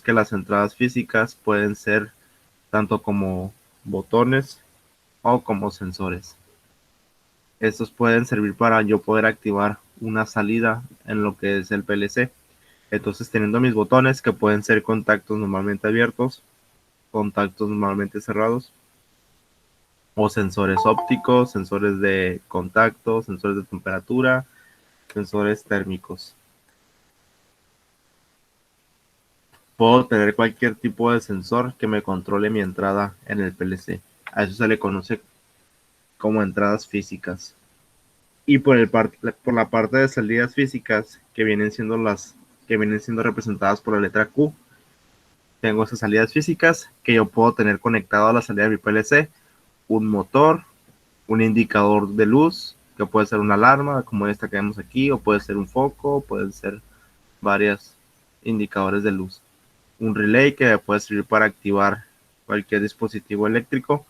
que las entradas físicas pueden ser tanto como botones o como sensores. Estos pueden servir para yo poder activar una salida en lo que es el PLC. Entonces, teniendo mis botones que pueden ser contactos normalmente abiertos, contactos normalmente cerrados, o sensores ópticos, sensores de contacto, sensores de temperatura, sensores térmicos. Puedo tener cualquier tipo de sensor que me controle mi entrada en el PLC. A eso se le conoce como entradas físicas. Y por la parte de salidas físicas, que vienen siendo representadas por la letra Q, tengo esas salidas físicas que yo puedo tener conectado a la salida de mi PLC, un motor, un indicador de luz, que puede ser una alarma como esta que vemos aquí, o puede ser un foco, pueden ser varios indicadores de luz. Un relay que puede servir para activar cualquier dispositivo eléctrico,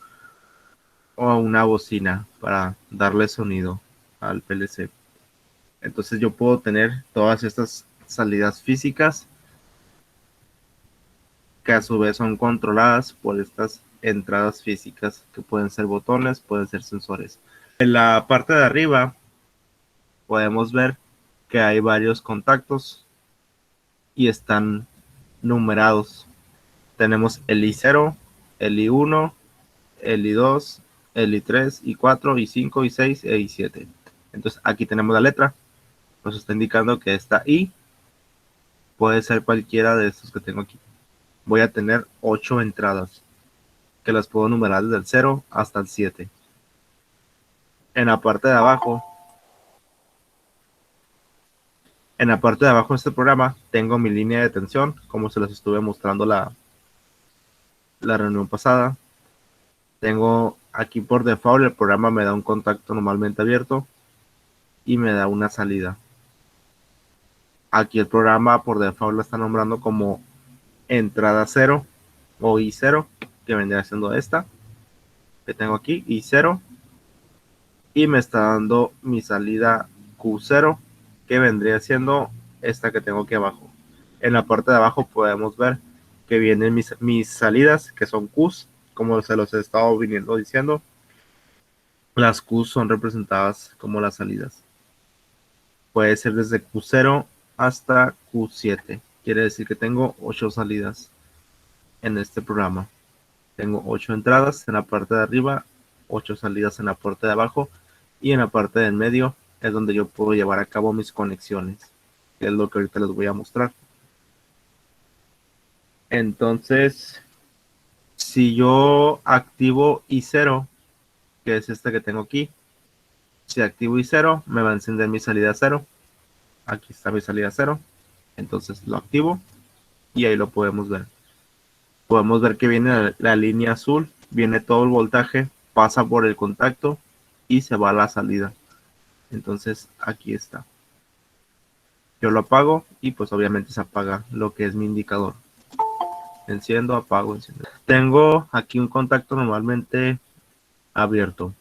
o una bocina para darle sonido al PLC. Entonces yo puedo tener todas estas salidas físicas que a su vez son controladas por estas entradas físicas que pueden ser botones, pueden ser sensores. En la parte de arriba podemos ver que hay varios contactos y están numerados. Tenemos el I0, el I1, el I2, el I3, I4, I5, I6 e I7. Entonces aquí tenemos la letra. Nos está indicando que esta I puede ser cualquiera de estos que tengo aquí. Voy a tener 8 entradas que las puedo numerar desde el 0 hasta el 7. En la parte de abajo de este programa tengo mi línea de tensión, como se les estuve mostrando la reunión pasada. Tengo aquí por default, el programa me da un contacto normalmente abierto y me da una salida. Aquí el programa por default lo está nombrando como entrada 0 o I0, que vendría siendo esta que tengo aquí, I0, y me está dando mi salida Q0, que vendría siendo esta que tengo aquí abajo. En la parte de abajo podemos ver que vienen mis salidas, que son Qs, como se los he estado viniendo diciendo. Las Qs son representadas como las salidas. Puede ser desde Q0 hasta Q7. Quiere decir que tengo 8 salidas en este programa. Tengo 8 entradas en la parte de arriba, 8 salidas en la parte de abajo, y en la parte del medio es donde yo puedo llevar a cabo mis conexiones, que es lo que ahorita les voy a mostrar. Entonces, si yo activo I0, que es este que tengo aquí, si activo I0, me va a encender mi salida 0. Aquí está mi salida 0. Entonces lo activo y ahí lo podemos ver. Podemos ver que viene la línea azul, viene todo el voltaje, pasa por el contacto y se va a la salida. Entonces aquí está. Yo lo apago y pues obviamente se apaga lo que es mi indicador. Enciendo, apago, enciendo. Tengo aquí un contacto normalmente abierto.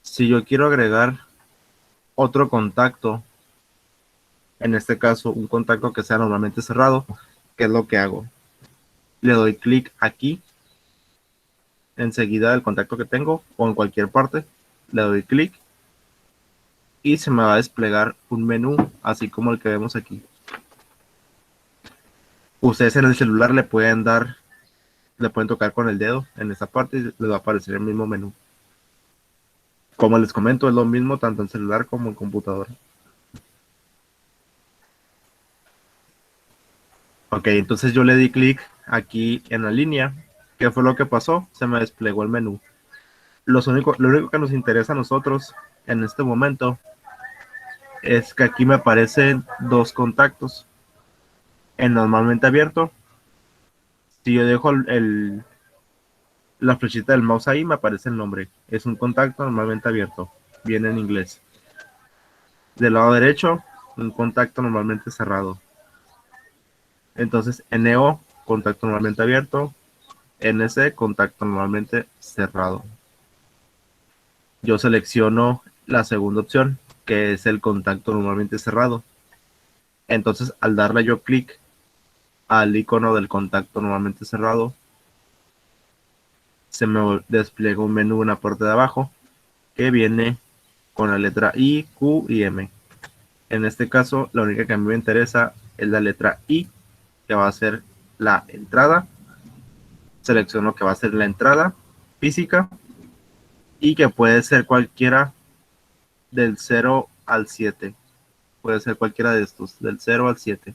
Si yo quiero agregar otro contacto, en este caso un contacto que sea normalmente cerrado, ¿qué es lo que hago? Le doy clic aquí, enseguida del contacto que tengo, o en cualquier parte, le doy clic y se me va a desplegar un menú, así como el que vemos aquí. Ustedes en el celular le pueden tocar con el dedo en esta parte y les va a aparecer el mismo menú. Como les comento, es lo mismo tanto en celular como en computadora. Ok, entonces yo le di clic aquí en la línea. ¿Qué fue lo que pasó? Se me desplegó el menú. Lo único que nos interesa a nosotros en este momento es que aquí me aparecen dos contactos. En normalmente abierto, si yo dejo la flechita del mouse ahí, me aparece el nombre. Es un contacto normalmente abierto. Viene en inglés. Del lado derecho, un contacto normalmente cerrado. Entonces, NO, contacto normalmente abierto. NC, contacto normalmente cerrado. Yo selecciono la segunda opción, que es el contacto normalmente cerrado. Entonces, al darle yo clic al icono del contacto normalmente cerrado, se me despliega un menú en la parte de abajo que viene con la letra I, Q y M. En este caso, la única que a mí me interesa es la letra I, que va a ser la entrada. Selecciono que va a ser la entrada física y que puede ser cualquiera del 0 al 7. Puede ser cualquiera de estos, del 0 al 7.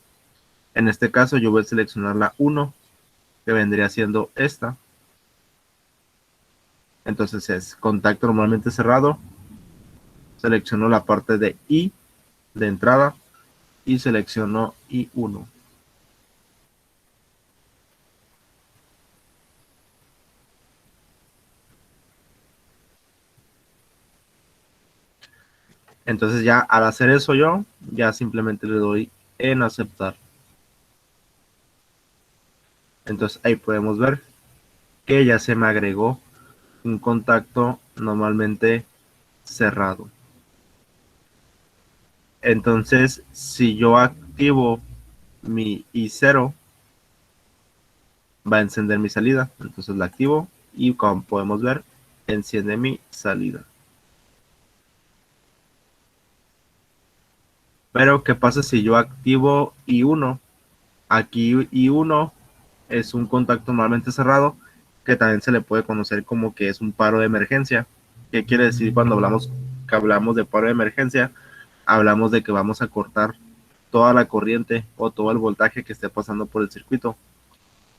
En este caso, yo voy a seleccionar la 1, que vendría siendo esta. Entonces es contacto normalmente cerrado. Selecciono la parte de I, de entrada, y selecciono I1. Entonces ya al hacer eso yo, ya simplemente le doy en aceptar. Entonces ahí podemos ver que ya se me agregó un contacto normalmente cerrado. Entonces si yo activo mi I0, va a encender mi salida. Entonces la activo y como podemos ver, enciende mi salida. Pero ¿qué pasa si yo activo I1? Aquí I1 es un contacto normalmente cerrado que también se le puede conocer como que es un paro de emergencia. ¿Qué quiere decir cuando hablamos de paro de emergencia? Hablamos de que vamos a cortar toda la corriente o todo el voltaje que esté pasando por el circuito.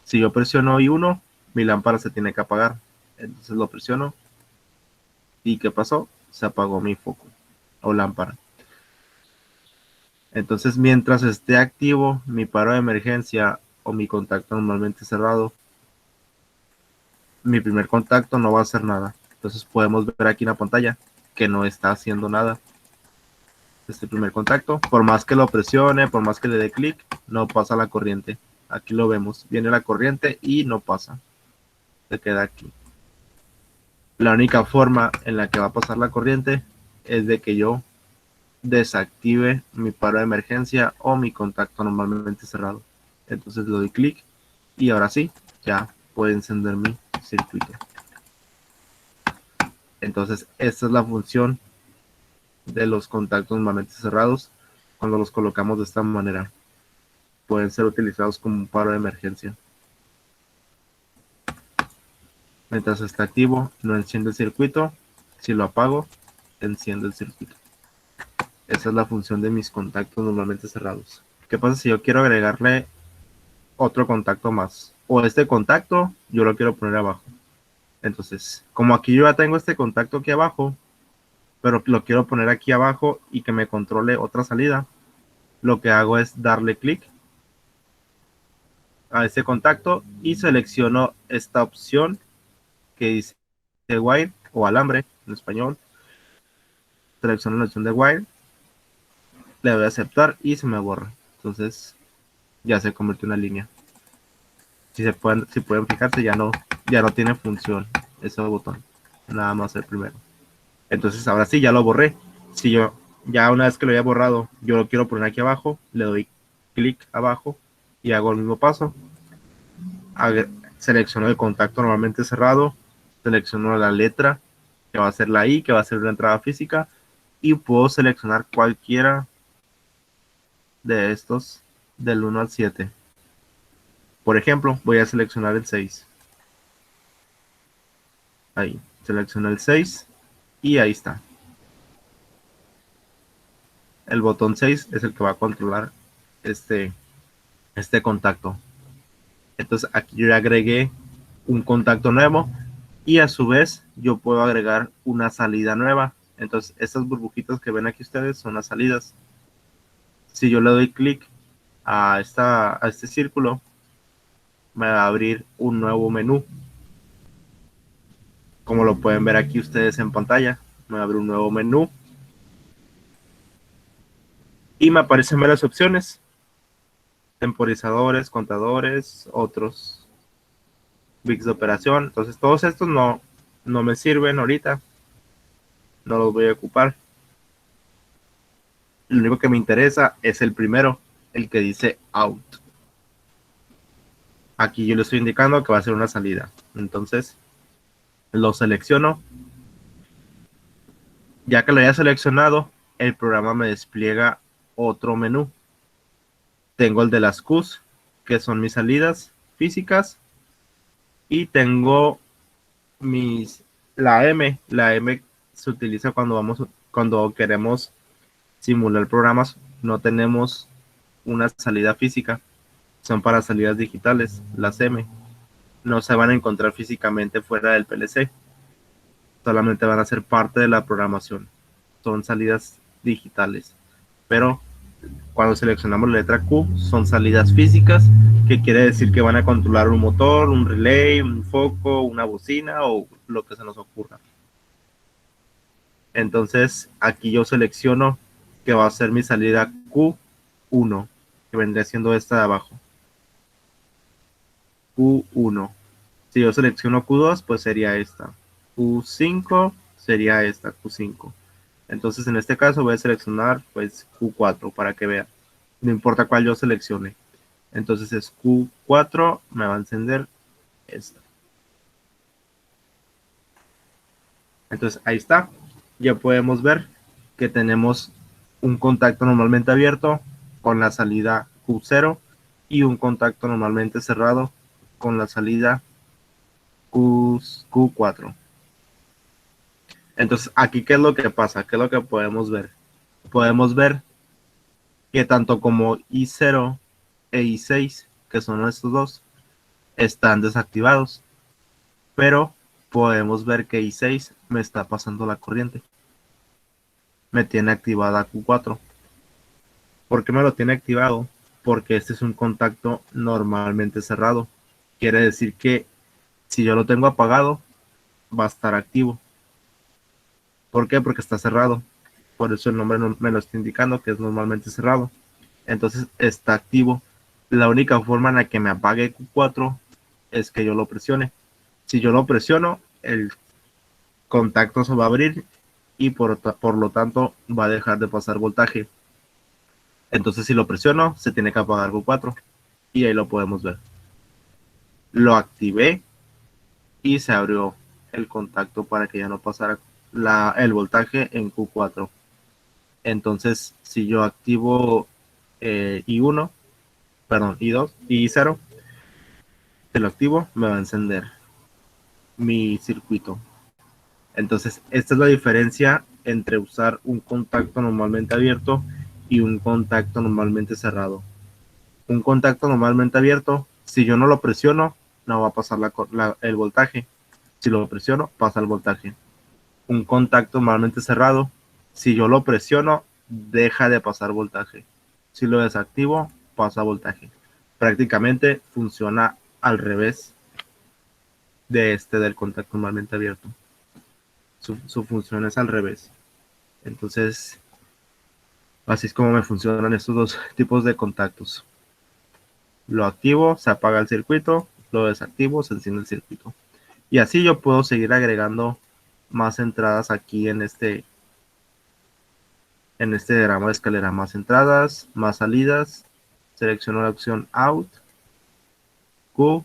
Si yo presiono I1, mi lámpara se tiene que apagar. Entonces lo presiono. ¿Y qué pasó? Se apagó mi foco o lámpara. Entonces, mientras esté activo mi paro de emergencia o mi contacto normalmente cerrado, mi primer contacto no va a hacer nada. Entonces podemos ver aquí en la pantalla que no está haciendo nada. Este primer contacto, por más que lo presione, por más que le dé clic, no pasa la corriente. Aquí lo vemos, viene la corriente y no pasa. Se queda aquí. La única forma en la que va a pasar la corriente es de que yo desactive mi paro de emergencia o mi contacto normalmente cerrado. Entonces le doy clic y ahora sí, ya puede encender mi circuito. Entonces esta es la función de los contactos normalmente cerrados cuando los colocamos de esta manera. Pueden ser utilizados como un paro de emergencia. Mientras está activo, no enciende el circuito. Si lo apago, enciende el circuito. Esa es la función de mis contactos normalmente cerrados. ¿Qué pasa si yo quiero agregarle otro contacto más? O este contacto yo lo quiero poner abajo. Entonces, como aquí yo ya tengo este contacto aquí abajo, pero lo quiero poner aquí abajo y que me controle otra salida, lo que hago es darle clic a este contacto y selecciono esta opción que dice wire o alambre en español. Selecciono la opción de wire, le doy a aceptar y se me borra. Entonces ya se convirtió en una línea. Si pueden fijarse, ya no tiene función ese botón. Nada más el primero. Entonces ahora sí, ya lo borré. Si yo ya una vez que lo haya borrado, yo lo quiero poner aquí abajo, le doy clic abajo y hago el mismo paso. Selecciono el contacto normalmente cerrado, selecciono la letra que va a ser la I, que va a ser la entrada física, y puedo seleccionar cualquiera de estos del 1 al 7. Por ejemplo, voy a seleccionar el 6. Ahí, selecciono el 6 y ahí está. El botón 6 es el que va a controlar este contacto. Entonces aquí yo ya agregué un contacto nuevo y a su vez yo puedo agregar una salida nueva. Entonces estas burbujitas que ven aquí ustedes son las salidas. Si yo le doy clic a este círculo, me va a abrir un nuevo menú. Como lo pueden ver aquí ustedes en pantalla, me va a abrir un nuevo menú y me aparecen varias opciones: temporizadores, contadores, otros bits de operación. Entonces todos estos no me sirven ahorita, no los voy a ocupar. Lo único que me interesa es el primero, el que dice out. aquí yo le estoy indicando que va a ser una salida. Entonces lo selecciono. Ya que lo haya seleccionado, el programa me despliega otro menú. Tengo el de las Qs, que son mis salidas físicas, y tengo mis la M. La M se utiliza cuando queremos simular programas. No tenemos una salida física, son para salidas digitales. Las M no se van a encontrar físicamente fuera del PLC, solamente van a ser parte de la programación. Son salidas digitales, pero cuando seleccionamos la letra Q son salidas físicas, que quiere decir que van a controlar un motor, un relay, un foco, una bocina o lo que se nos ocurra. Entonces aquí yo selecciono que va a ser mi salida Q1, que vendría siendo esta de abajo. Q1. Si yo selecciono Q2, pues sería esta. Q5 sería esta, Q5. Entonces en este caso voy a seleccionar pues Q4 para que vean. No importa cuál yo seleccione. Entonces es Q4, me va a encender esta. Entonces ahí está. Ya podemos ver que tenemos un contacto normalmente abierto con la salida Q0 y un contacto normalmente cerrado con la salida Q4. Entonces aquí, ¿qué es lo que pasa? ¿Qué es lo que podemos ver? Podemos ver que tanto como I0 e I6, que son estos dos, están desactivados, pero podemos ver que I6 me está pasando la corriente, me tiene activada Q4. ¿Por qué me lo tiene activado? Porque este es un contacto normalmente cerrado. Quiere decir que si yo lo tengo apagado, va a estar activo. ¿Por qué? Porque está cerrado. Por eso el nombre me lo está indicando que es normalmente cerrado. Entonces está activo. La única forma en la que me apague Q4 es que yo lo presione. Si yo lo presiono, el contacto se va a abrir y por lo tanto va a dejar de pasar voltaje. Entonces si lo presiono, se tiene que apagar Q4 y ahí lo podemos ver. Lo activé y se abrió el contacto para que ya no pasara el voltaje en Q4. Entonces si yo activo I1, perdón, I2 y I0, se lo activo, me va a encender mi circuito. Entonces, esta es la diferencia entre usar un contacto normalmente abierto y un contacto normalmente cerrado. Un contacto normalmente abierto, si yo no lo presiono, no va a pasar el voltaje. Si lo presiono, pasa el voltaje. Un contacto normalmente cerrado, si yo lo presiono, deja de pasar voltaje. Si lo desactivo, pasa voltaje. Prácticamente funciona al revés del contacto normalmente abierto. Su función es al revés. Entonces, así es como me funcionan estos dos tipos de contactos. Lo activo, se apaga el circuito, lo desactivo, se enciende el circuito. Y así yo puedo seguir agregando más entradas aquí en este diagrama de escalera. Más entradas, más salidas. Selecciono la opción Out, Q.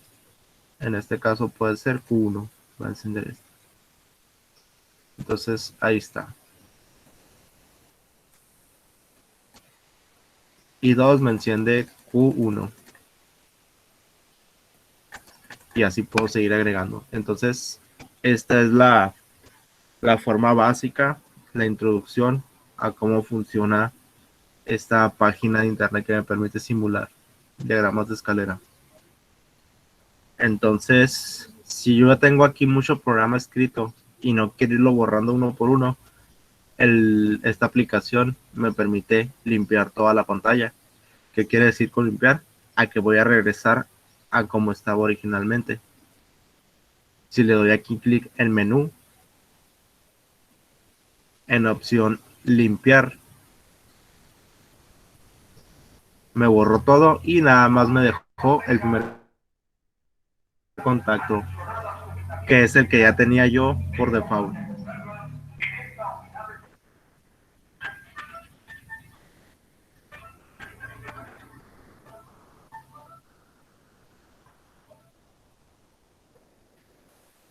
En este caso puede ser Q1. Va a encender esto. Entonces, ahí está. Y 2 me enciende Q1. Y así puedo seguir agregando. Entonces, esta es la forma básica, la introducción a cómo funciona esta página de internet que me permite simular diagramas de escalera. Entonces, si yo ya tengo aquí mucho programa escrito y no quiero irlo borrando uno por uno, esta aplicación me permite limpiar toda la pantalla. ¿Qué quiere decir con limpiar? A que voy a regresar a como estaba originalmente. Si le doy aquí clic en menú, en opción limpiar, me borró todo y nada más me dejó el primer contacto, que es el que ya tenía yo por default.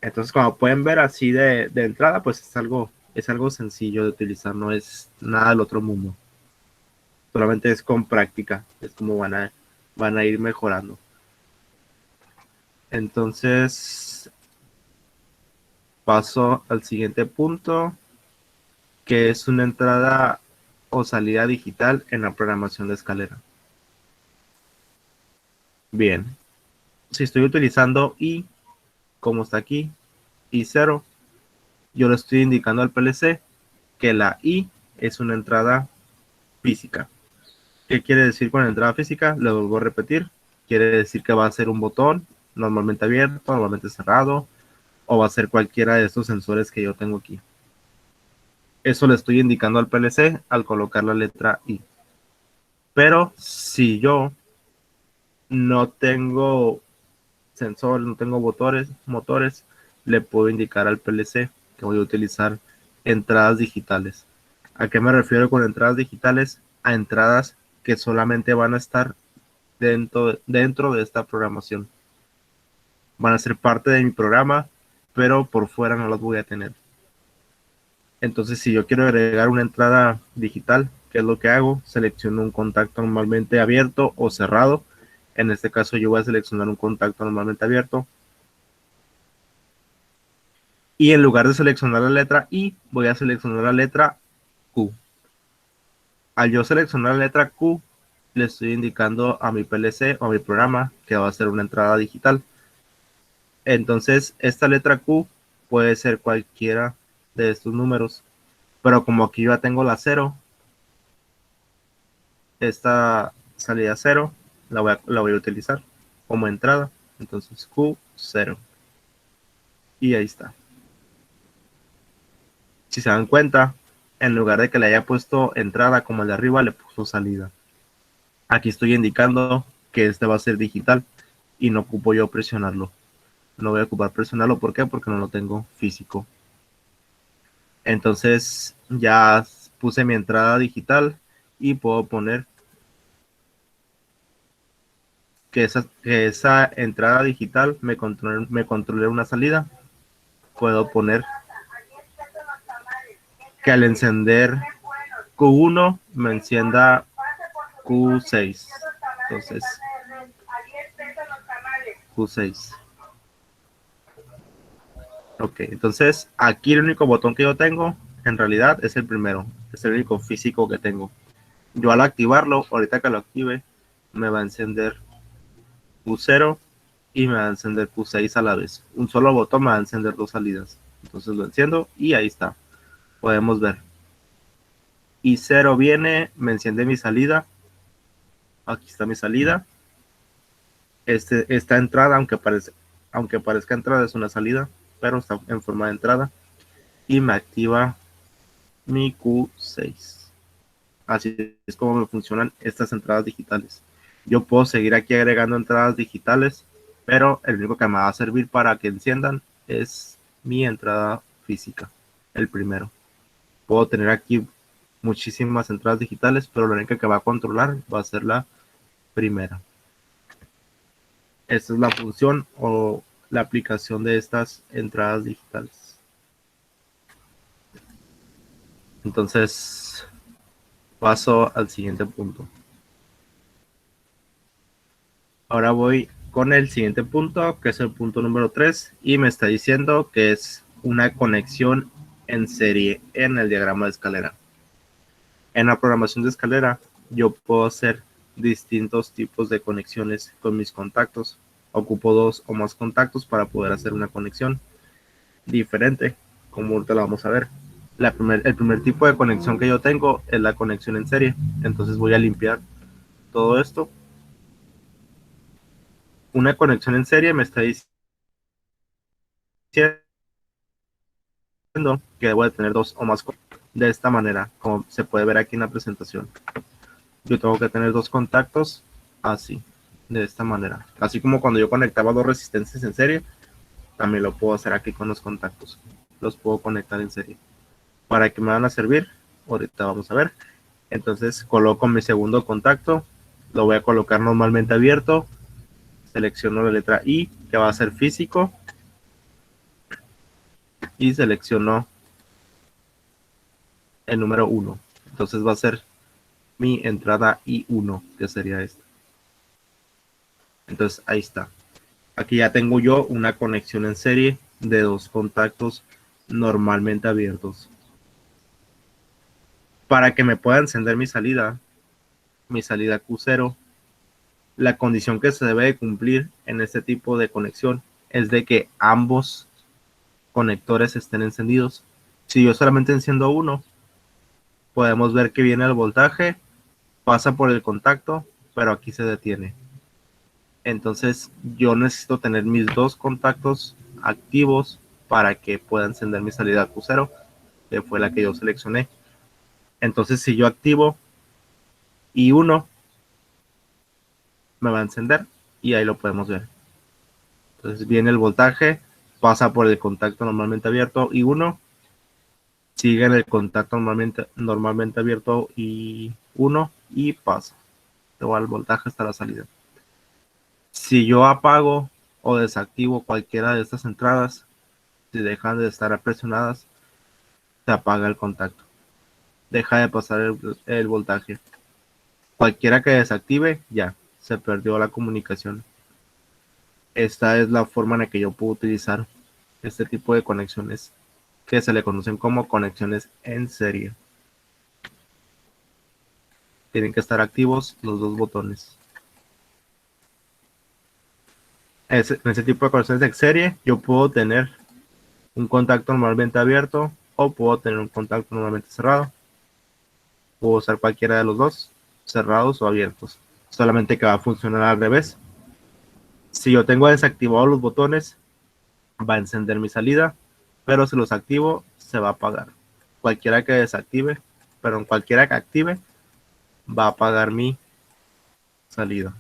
Entonces, como pueden ver así de entrada, pues es algo sencillo de utilizar, no es nada del otro mundo. Solamente es con práctica, es como van a ir mejorando. Entonces, paso al siguiente punto, que es una entrada o salida digital en la programación de escalera. Bien, si estoy utilizando i, como está aquí, i0, yo le estoy indicando al PLC que la i es una entrada física. ¿Qué quiere decir con entrada física? Le vuelvo a repetir. Quiere decir que va a ser un botón, normalmente abierto, normalmente cerrado, o va a ser cualquiera de estos sensores que yo tengo aquí. Eso le estoy indicando al PLC al colocar la letra I. Pero si yo no tengo sensores, no tengo motores, le puedo indicar al PLC que voy a utilizar entradas digitales. ¿A qué me refiero con entradas digitales? A entradas que solamente van a estar dentro de esta programación. Van a ser parte de mi programa, pero por fuera no las voy a tener. Entonces, si yo quiero agregar una entrada digital, ¿qué es lo que hago? Selecciono un contacto normalmente abierto o cerrado. En este caso, yo voy a seleccionar un contacto normalmente abierto. Y en lugar de seleccionar la letra I, voy a seleccionar la letra Q. Al yo seleccionar la letra Q, le estoy indicando a mi PLC o a mi programa que va a ser una entrada digital. Entonces, esta letra Q puede ser cualquiera de estos números. Pero como aquí yo ya tengo la 0, esta salida 0 la voy a utilizar como entrada. Entonces Q0. Y ahí está. Si se dan cuenta, en lugar de que le haya puesto entrada como el de arriba, le puso salida. Aquí estoy indicando que este va a ser digital y no ocupo yo presionarlo. No voy a ocupar presionarlo. ¿Por qué? Porque no lo tengo físico. Entonces ya puse mi entrada digital y puedo poner que esa entrada digital me controle una salida. Puedo poner que al encender Q1 me encienda Q6. Entonces, Q6. Ok, entonces aquí el único botón que yo tengo en realidad es el primero. Es el único físico que tengo. Yo al activarlo, ahorita que lo active, me va a encender Q0 y me va a encender Q6 a la vez. Un solo botón me va a encender dos salidas. Entonces lo enciendo y ahí está. Podemos ver. Y 0 viene, me enciende mi salida. Aquí está mi salida. Esta entrada, aunque parezca entrada, es una salida, pero está en forma de entrada. Y me activa mi Q6. Así es como me funcionan estas entradas digitales. Yo puedo seguir aquí agregando entradas digitales, pero el único que me va a servir para que enciendan es mi entrada física, el primero. Puedo tener aquí muchísimas entradas digitales, pero la única que va a controlar va a ser la primera. Esta es la función o la aplicación de estas entradas digitales. Entonces, paso al siguiente punto. Ahora voy con el siguiente punto, que es el punto número 3, y me está diciendo que es una conexión en serie en el diagrama de escalera. En la programación de escalera, yo puedo hacer distintos tipos de conexiones con mis contactos. Ocupo dos o más contactos para poder hacer una conexión diferente, como ahorita la vamos a ver. El primer tipo de conexión que yo tengo es la conexión en serie. Entonces voy a limpiar todo esto. Una conexión en serie me está diciendo que debo de tener dos o más de esta manera, como se puede ver aquí en la presentación. Yo tengo que tener dos contactos así, de esta manera. Así como cuando yo conectaba dos resistencias en serie, también lo puedo hacer aquí con los contactos. Los puedo conectar en serie. ¿Para qué me van a servir? Ahorita vamos a ver. Entonces coloco mi segundo contacto, lo voy a colocar normalmente abierto, selecciono la letra I, que va a ser físico, y selecciono el número 1. Entonces va a ser mi entrada I1, que sería esta. Entonces ahí está. Aquí ya tengo yo una conexión en serie de dos contactos normalmente abiertos. Para que me pueda encender mi salida Q0, la condición que se debe de cumplir en este tipo de conexión es de que ambos conectores estén encendidos. Si yo solamente enciendo uno, podemos ver que viene el voltaje, pasa por el contacto, pero aquí se detiene. Entonces yo necesito tener mis dos contactos activos para que pueda encender mi salida Q0, que fue la que yo seleccioné. Entonces si yo activo I1, me va a encender y ahí lo podemos ver. Entonces viene el voltaje, pasa por el contacto normalmente abierto I1, sigue en el contacto normalmente abierto I1 y pasa. Luego el voltaje hasta la salida. Si yo apago o desactivo cualquiera de estas entradas, si dejan de estar presionadas, se apaga el contacto. Deja de pasar el voltaje. Cualquiera que desactive, ya, se perdió la comunicación. Esta es la forma en la que yo puedo utilizar este tipo de conexiones que se le conocen como conexiones en serie. Tienen que estar activos los dos botones. En ese tipo de conexiones en serie, yo puedo tener un contacto normalmente abierto o puedo tener un contacto normalmente cerrado. Puedo usar cualquiera de los dos, cerrados o abiertos. Solamente que va a funcionar al revés. Si yo tengo desactivados los botones, va a encender mi salida, pero si los activo, se va a apagar. Cualquiera que active, va a apagar mi salida.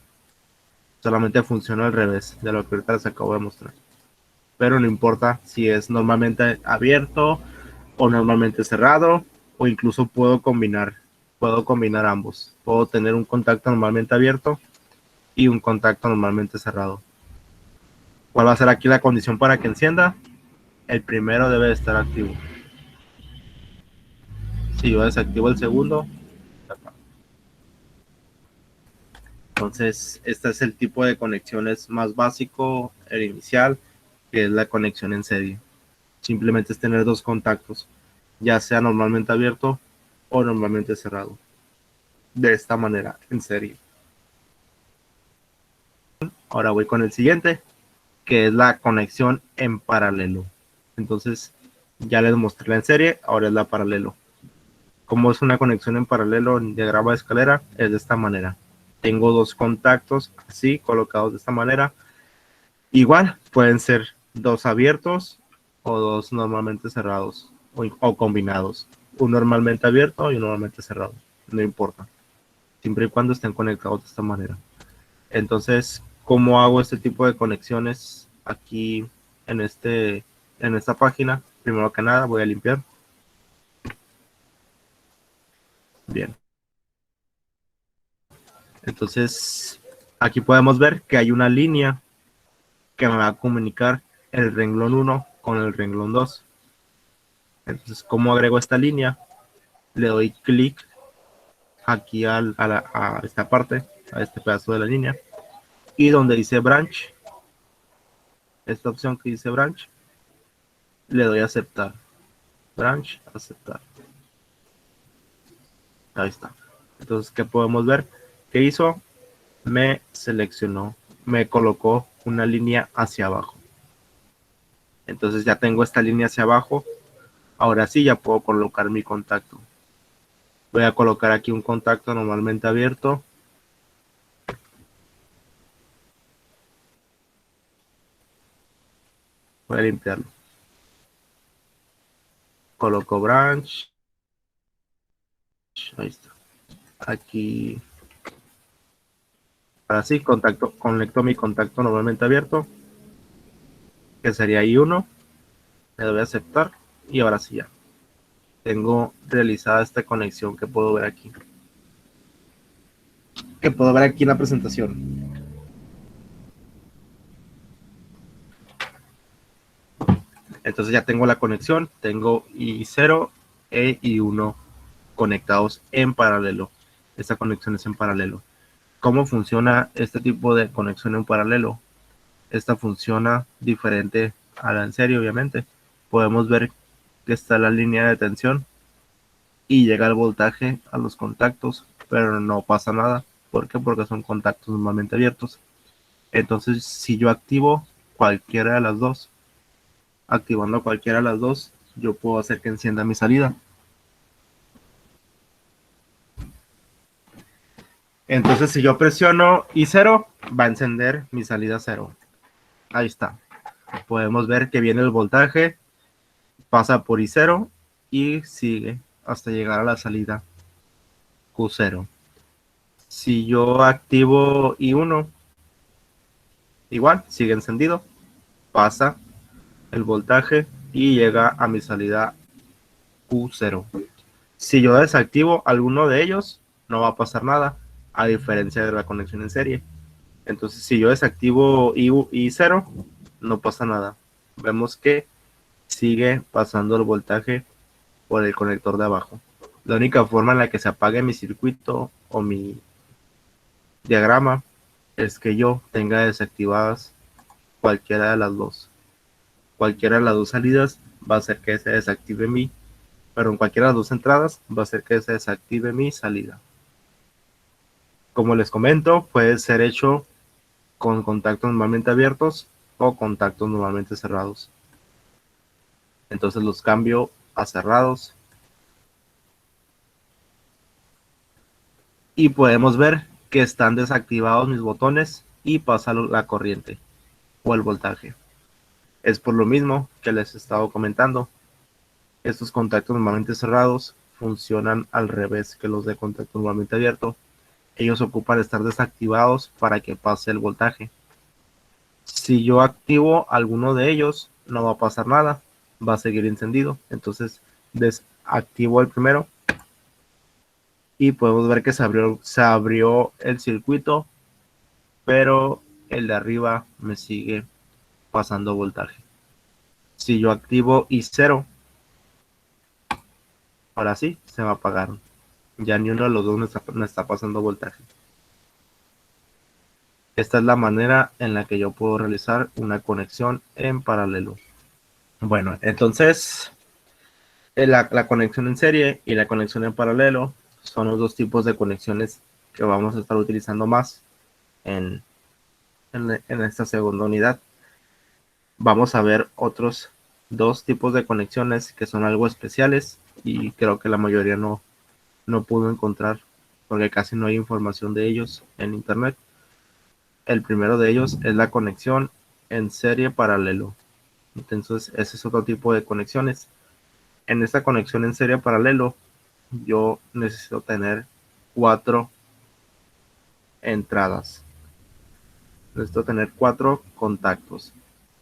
Solamente funciona al revés de lo que ahorita les acabo de mostrar. Pero no importa si es normalmente abierto o normalmente cerrado, o incluso puedo combinar ambos. Puedo tener un contacto normalmente abierto y un contacto normalmente cerrado. ¿Cuál va a ser aquí la condición para que encienda? El primero debe estar activo. Si yo desactivo el segundo, se apaga. Entonces, este es el tipo de conexiones más básico, el inicial, que es la conexión en serie. Simplemente es tener dos contactos, ya sea normalmente abierto o normalmente cerrado. De esta manera, en serie. Ahora voy con el siguiente, que es la conexión en paralelo. Entonces, ya les mostré la en serie, ahora es la paralelo. Como es una conexión en paralelo en diagrama de escalera, es de esta manera. Tengo dos contactos así colocados de esta manera. Igual pueden ser dos abiertos o dos normalmente cerrados o combinados. Un normalmente abierto y un normalmente cerrado. No importa. Siempre y cuando estén conectados de esta manera. Entonces, ¿cómo hago este tipo de conexiones aquí en esta página? Primero que nada voy a limpiar. Bien. Entonces, aquí podemos ver que hay una línea que me va a comunicar el renglón 1 con el renglón 2. Entonces, ¿cómo agrego esta línea? Le doy clic aquí a esta parte, a este pedazo de la línea, y donde dice branch, esta opción que dice branch, le doy a aceptar. Branch, aceptar. Ahí está. Entonces, ¿qué podemos ver? ¿Qué hizo? Me seleccionó, me colocó una línea hacia abajo. Entonces ya tengo esta línea hacia abajo. Ahora sí ya puedo colocar mi contacto. Voy a colocar aquí un contacto normalmente abierto. Voy a limpiarlo. Coloco branch. Ahí está. Aquí. Ahora sí, conecto mi contacto normalmente abierto, que sería I1. Le doy a aceptar y ahora sí ya. Tengo realizada esta conexión que puedo ver aquí. En la presentación. Entonces ya tengo la conexión, tengo I0 e I1 conectados en paralelo. Esta conexión es en paralelo. ¿Cómo funciona este tipo de conexión en paralelo? Esta funciona diferente a la en serie, obviamente. Podemos ver que está la línea de tensión y llega el voltaje a los contactos, pero no pasa nada. ¿Por qué? Porque son contactos normalmente abiertos. Entonces, si yo activo cualquiera de las dos, activando cualquiera de las dos, yo puedo hacer que encienda mi salida. Entonces, si yo presiono I0, va a encender mi salida 0. Ahí está. Podemos ver que viene el voltaje, pasa por I0 y sigue hasta llegar a la salida Q0. Si yo activo I1, igual, sigue encendido, pasa el voltaje y llega a mi salida Q0. Si yo desactivo alguno de ellos, no va a pasar nada, a diferencia de la conexión en serie. Entonces, si yo desactivo I0, no pasa nada. Vemos que sigue pasando el voltaje por el conector de abajo. La única forma en la que se apague mi circuito o mi diagrama es que yo tenga desactivadas cualquiera de las dos. Cualquiera de las dos salidas va a hacer que se desactive pero en cualquiera de las dos entradas va a hacer que se desactive mi salida. Como les comento, puede ser hecho con contactos normalmente abiertos o contactos normalmente cerrados. Entonces los cambio a cerrados y podemos ver que están desactivados mis botones y pasa la corriente o el voltaje. Es por lo mismo que les he estado comentando. Estos contactos normalmente cerrados funcionan al revés que los de contacto normalmente abierto. Ellos ocupan estar desactivados para que pase el voltaje. Si yo activo alguno de ellos, no va a pasar nada, va a seguir encendido. Entonces desactivo el primero y podemos ver que se abrió el circuito, pero el de arriba me sigue pasando voltaje. Si yo activo I0, ahora sí, se me apagaron. Ya ni uno de los dos me está pasando voltaje. Esta es la manera en la que yo puedo realizar una conexión en paralelo. Bueno, entonces la conexión en serie y la conexión en paralelo son los dos tipos de conexiones que vamos a estar utilizando más en esta segunda unidad. Vamos a ver otros dos tipos de conexiones que son algo especiales y creo que la mayoría no pudo encontrar porque casi no hay información de ellos en internet. El primero de ellos es la conexión en serie paralelo. Entonces, ese es otro tipo de conexiones. En esta conexión en serie paralelo, yo necesito tener 4 entradas. Necesito tener 4 contactos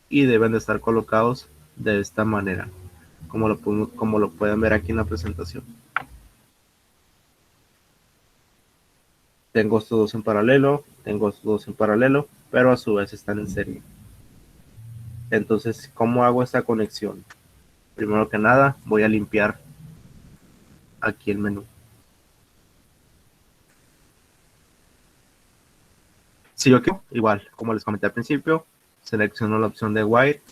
y deben de estar colocados de esta manera, como lo pueden ver aquí en la presentación. Tengo estos dos en paralelo, tengo estos dos en paralelo, pero a su vez están en serie. Entonces, ¿cómo hago esta conexión? Primero que nada, voy a limpiar aquí el menú. Si yo quiero, igual, como les comenté al principio, selecciono la opción de wire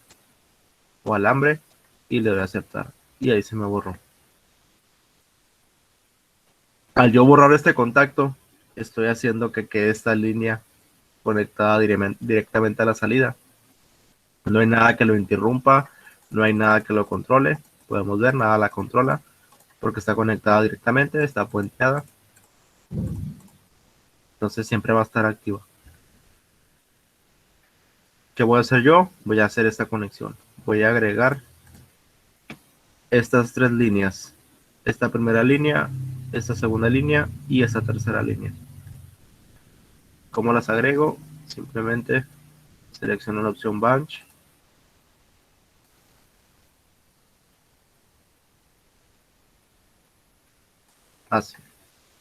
o alambre y le doy a aceptar. Y ahí se me borró. Al yo borrar este contacto, estoy haciendo que quede esta línea conectada directamente a la salida. No hay nada que lo interrumpa, no hay nada que lo controle. Podemos ver, nada la controla porque está conectada directamente, está puenteada. Entonces siempre va a estar activa. ¿Qué voy a hacer yo? Voy a hacer esta conexión. Voy a agregar estas 3 líneas. Esta primera línea, esta segunda línea y esta tercera línea. ¿Cómo las agrego? Simplemente selecciono la opción Bunch. Así.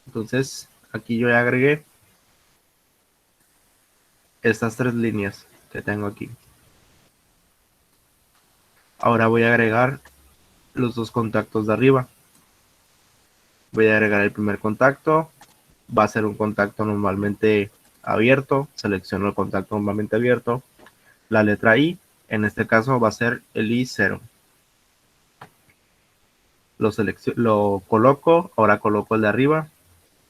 Entonces, aquí yo ya agregué estas 3 líneas que tengo aquí. Ahora voy a agregar los dos contactos de arriba. Voy a agregar el primer contacto. Va a ser un contacto normalmente abierto. Selecciono el contacto normalmente abierto. La letra I, en este caso va a ser el I0. Lo coloco. Ahora coloco el de arriba.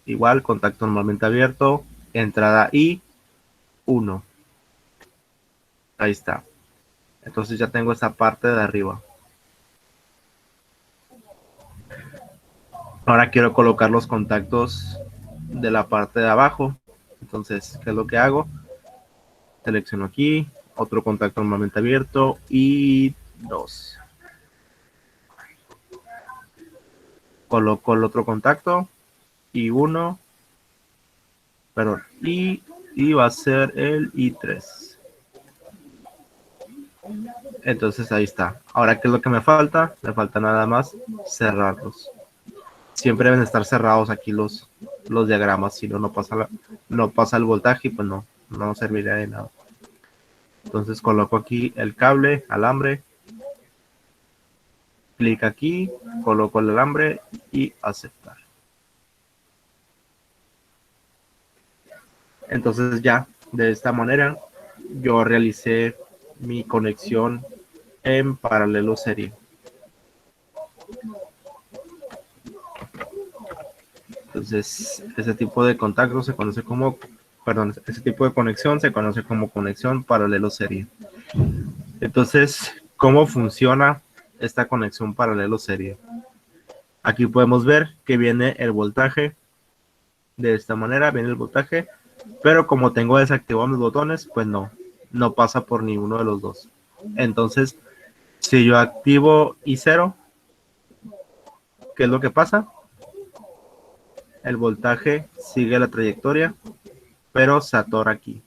Igual, contacto normalmente abierto. Entrada I1. Ahí está. Entonces ya tengo esta parte de arriba. Ahora quiero colocar los contactos de la parte de abajo. Entonces, ¿qué es lo que hago? Selecciono aquí, otro contacto normalmente abierto y 2. Coloco el otro contacto y 1, perdón, y va a ser el I3. Entonces ahí está. Ahora, ¿qué es lo que me falta? Me falta nada más cerrarlos. Siempre deben estar cerrados aquí los diagramas, si no, no pasa el voltaje y pues no serviría de nada. Entonces coloco aquí el cable, alambre, clic aquí, coloco el alambre y aceptar. Entonces ya, de esta manera, yo realicé mi conexión en paralelo serie. Entonces, ese tipo de contacto se conoce como, perdón, ese tipo de conexión se conoce como conexión paralelo serie. Entonces, ¿cómo funciona esta conexión paralelo serie? Aquí podemos ver que viene el voltaje. De esta manera viene el voltaje, pero como tengo desactivados mis botones, pues no pasa por ninguno de los dos. Entonces, si yo activo I0, ¿qué es lo que pasa? El voltaje sigue la trayectoria, pero se atora aquí.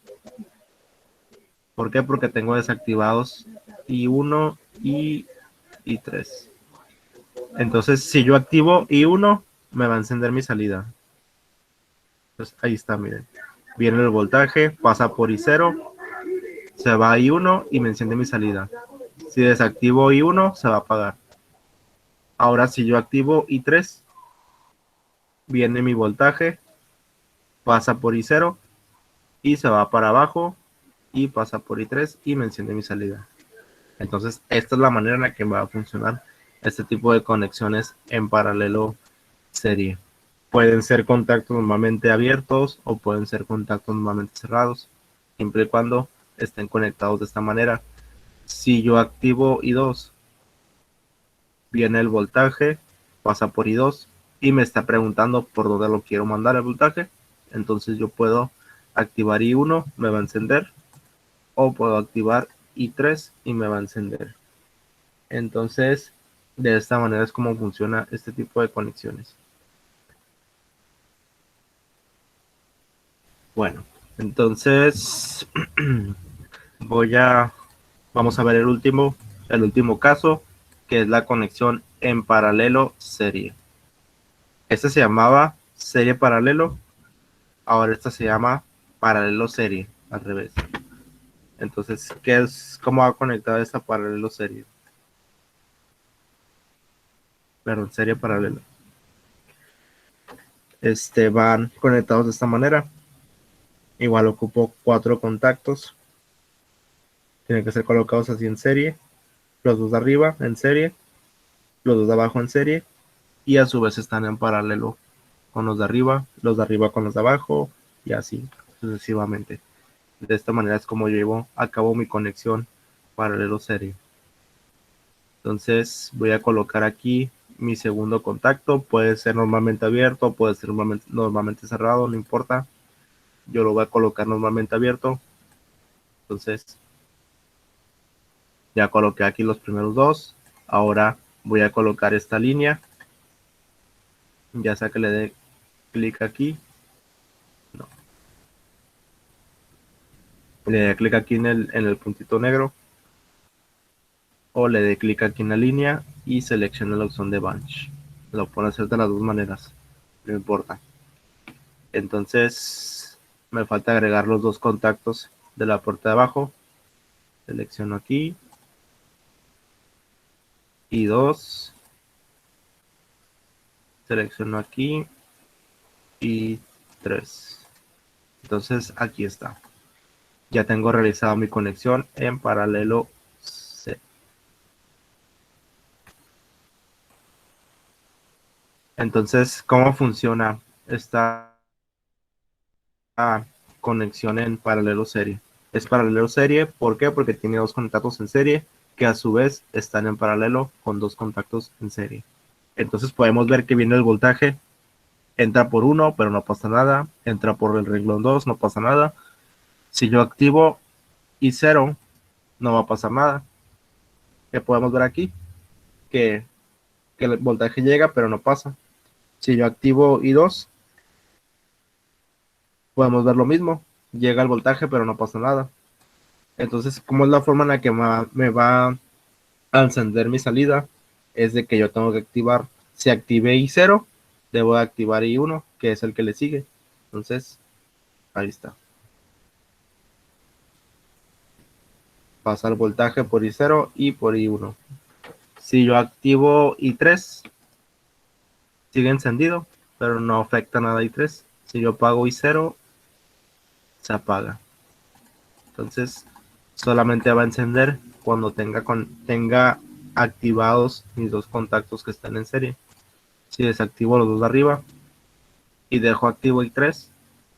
¿Por qué? Porque tengo desactivados I1 y I3. Entonces, si yo activo I1, me va a encender mi salida. Entonces, ahí está, miren. Viene el voltaje, pasa por I0, se va a I1 y me enciende mi salida. Si desactivo I1, se va a apagar. Ahora, si yo activo I3, viene mi voltaje, pasa por I0 y se va para abajo y pasa por I3 y me enciende mi salida. Entonces, esta es la manera en la que va a funcionar este tipo de conexiones en paralelo serie. Pueden ser contactos normalmente abiertos o pueden ser contactos normalmente cerrados, siempre y cuando estén conectados de esta manera. Si yo activo I2, viene el voltaje, pasa por I2 y me está preguntando por dónde lo quiero mandar el voltaje. Entonces yo puedo activar I1, me va a encender, o puedo activar I3 y me va a encender. Entonces, de esta manera es como funciona este tipo de conexiones. Bueno, entonces vamos a ver el último caso, que es la conexión en paralelo serie. Este se llamaba serie paralelo, ahora esta se llama paralelo serie, al revés. Entonces, ¿cómo va conectada esta paralelo serie? Perdón, serie paralela. Van conectados de esta manera. Igual ocupo 4 contactos. Tienen que ser colocados así en serie. Los dos de arriba en serie. Los dos de abajo en serie. Y a su vez están en paralelo con los de arriba con los de abajo. Y así sucesivamente. De esta manera es como llevo a cabo mi conexión paralelo serie. Entonces voy a colocar aquí mi segundo contacto. Puede ser normalmente abierto, puede ser normalmente cerrado, no importa. Yo lo voy a colocar normalmente abierto. Entonces ya coloqué aquí los primeros dos. Ahora voy a colocar esta línea. Ya sea que le dé clic aquí. No. Le dé clic aquí en el puntito negro. O le dé clic aquí en la línea y seleccione la opción de Bunch. Lo puedo hacer de las dos maneras. No importa. Entonces me falta agregar los dos contactos de la puerta de abajo. Selecciono aquí. y 2. Selecciono aquí y 3. Entonces aquí está. Ya tengo realizado mi conexión en paralelo C. Entonces, ¿cómo funciona esta conexión en paralelo serie? Es paralelo serie, ¿por qué? Porque tiene dos contactos en serie que a su vez están en paralelo con dos contactos en serie. Entonces podemos ver que viene el voltaje, entra por 1, pero no pasa nada, entra por el renglón 2, no pasa nada. Si yo activo I0, no va a pasar nada. Que podemos ver aquí que el voltaje llega, pero no pasa. Si yo activo I2, podemos ver lo mismo. Llega el voltaje, pero no pasa nada. Entonces, ¿cómo es la forma en la que me va a encender mi salida? Es de que yo tengo que activar, si activé I0, debo activar I1, que es el que le sigue. Entonces, ahí está. Pasa el voltaje por I0 y por I1. Si yo activo I3, sigue encendido, pero no afecta nada I3. Si yo apago I0, se apaga. Entonces, solamente va a encender cuando tenga activados mis dos contactos que están en serie. Si desactivo los dos de arriba y dejo activo I3,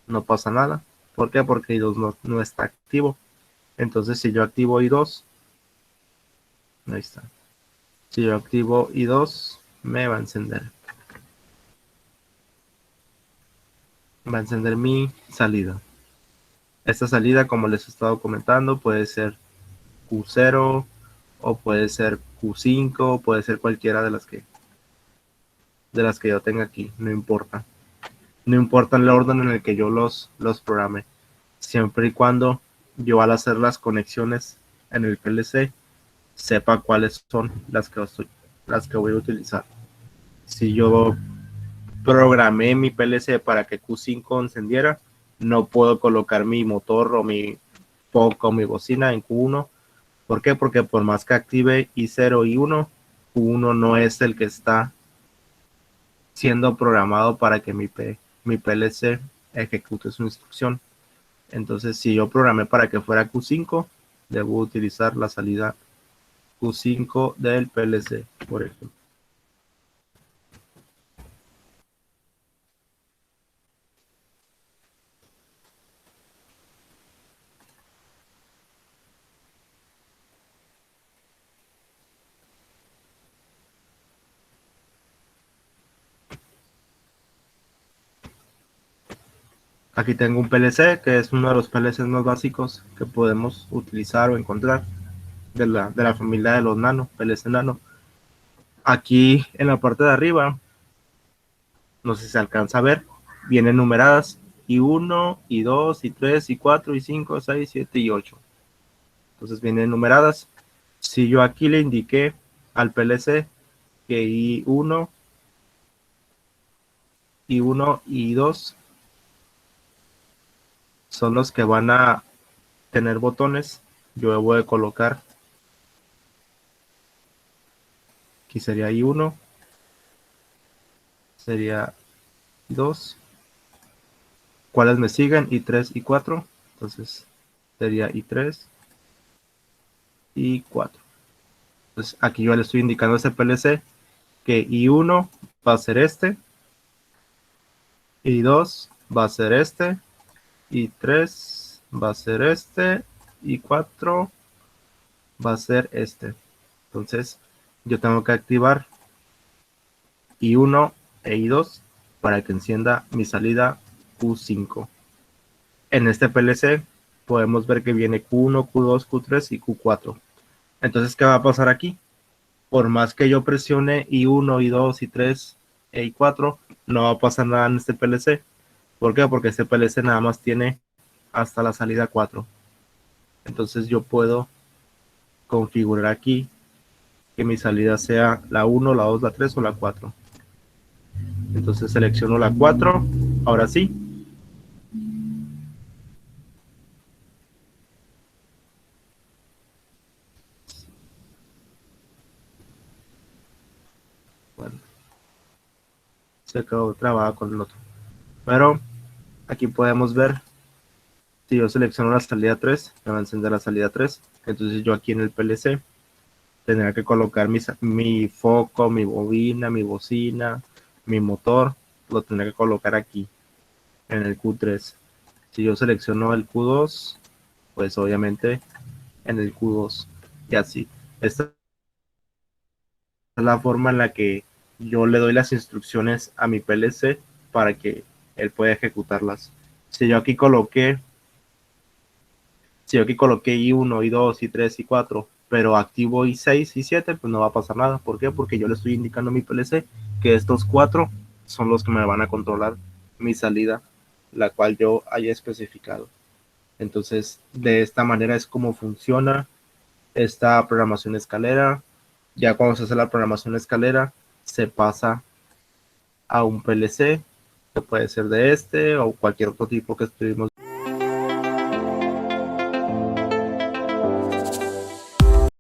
no pasa nada. ¿Por qué? Porque I2 no está activo. Entonces, si yo activo I2, ahí está. Si yo activo I2, me va a encender. Va a encender mi salida. Esta salida, como les he estado comentando, puede ser Q0 o puede ser Q5, puede ser cualquiera de las que yo tenga aquí, no importa. No importa el orden en el que yo los programe. Siempre y cuando yo al hacer las conexiones en el PLC sepa cuáles son las que voy a utilizar. Si yo programé mi PLC para que Q5 encendiera, no puedo colocar mi motor o mi foco o mi bocina en Q1. ¿Por qué? Porque por más que active I0 y 1, Q1 no es el que está siendo programado para que mi PLC ejecute su instrucción. Entonces, si yo programé para que fuera Q5, debo utilizar la salida Q5 del PLC, por ejemplo. Aquí tengo un PLC que es uno de los PLCs más básicos que podemos utilizar o encontrar de la familia de los nano, PLC nano. Aquí en la parte de arriba, no sé si se alcanza a ver, vienen numeradas y 1, y 2, y 3, y 4, y 5, 6, 7 y 8. Entonces vienen numeradas. Si yo aquí le indiqué al PLC que I1, I1 y 2 son los que van a tener botones, yo debo de colocar, aquí sería I1, sería I2, cuáles me siguen, I3 y 4, entonces sería I3 y 4. Entonces aquí yo le estoy indicando a ese PLC que I1 va a ser este, I2 va a ser este, I3 va a ser este, y 4 va a ser este. Entonces yo tengo que activar I1 e I2 para que encienda mi salida Q5. En este PLC podemos ver que viene Q1, Q2, Q3 y Q4. Entonces, ¿qué va a pasar aquí? Por más que yo presione I1, I2, I3 e I4, no va a pasar nada en este PLC. ¿Por qué? Porque este PLC nada más tiene hasta la salida 4. Entonces yo puedo configurar aquí que mi salida sea la 1, la 2, la 3 o la 4. Entonces selecciono la 4. Ahora sí. se quedó trabada con el otro. Pero aquí podemos ver, si yo selecciono la salida 3, me va a encender la salida 3. Entonces yo aquí en el PLC tendría que colocar mi foco, mi bobina, mi bocina, mi motor, lo tendría que colocar aquí en el Q3. Si yo selecciono el Q2, pues obviamente en el Q2 y así. Esta es la forma en la que yo le doy las instrucciones a mi PLC para que él pueda ejecutarlas. Si yo aquí coloqué, si yo aquí coloqué I1, I2, I3, I4, pero activo I6, I7, pues no va a pasar nada. ¿Por qué? Porque yo le estoy indicando a mi PLC que estos 4 son los que me van a controlar mi salida, la cual yo haya especificado. Entonces, de esta manera es como funciona esta programación escalera. Ya cuando se hace la programación escalera, se pasa a un PLC, que puede ser de este o cualquier otro tipo que estuvimos